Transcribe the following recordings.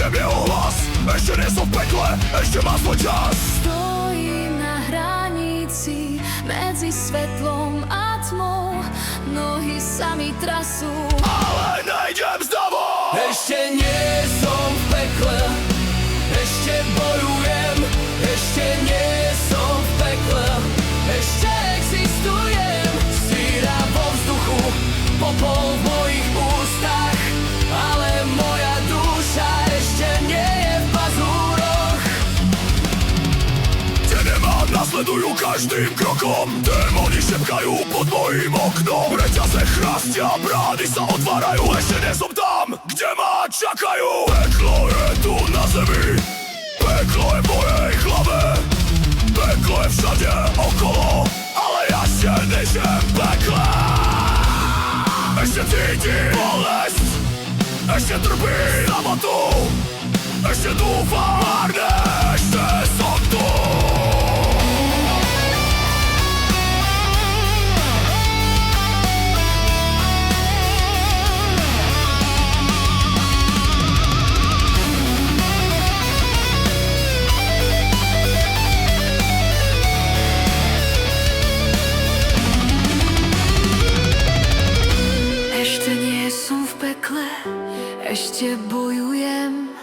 Prosím jeho hlas, ešte nie som v pekle, ešte má svoj čas. Stojím na hranici medzi svetlom a tmou, nohy sa mi trasú, Ale nejdem znovu. Ešte nie som v pekle, ešte bojujem. Ešte nie som v pekle, ešte existujem. Síra vo vzduchu, popol v mojich ústach, ale moja duša ešte nie je v pazúroch. Tene ma nasledujú každým krokom, démoni šepkajú pod mojím oknom. Reťaze chrastia, brány sa otvárajú, ešte nie som tam, kde ma čakajú. Peklo je tu na zemi, peklo je v mojej hlave, peklo je všade okolo, ale ja ešte nežijem v pekle. Ešte cítim bolesť, ešte trpím samotu, ešte dúfam marne, ešte som tu. ešte nie som v pekle, ešte bojujem.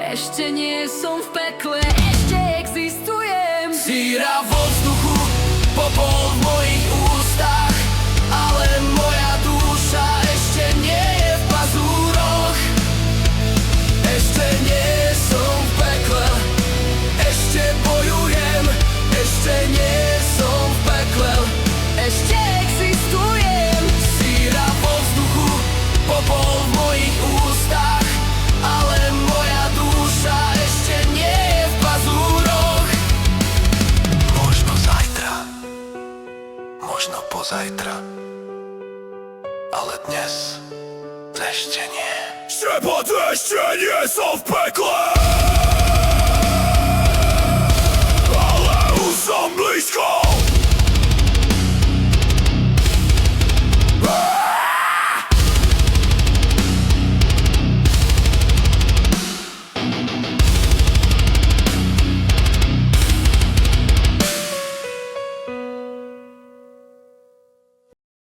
Ešte nie som v pekle, ešte existujem. Síra vo vzduchu, popol v mojich ústach, ale moja duša ešte nie je v pazúroch. Ešte nie som v pekle, ešte bojujem. Ešte nie som v pekle, ešte existujem. Síra vo vzduchu, popol v mojich ústach, ale moja duša ešte nie je v pazúroch. Možno zajtra, možno pozajtra, ale dnes ešte nie. Šepot, ešte nie som v pekle.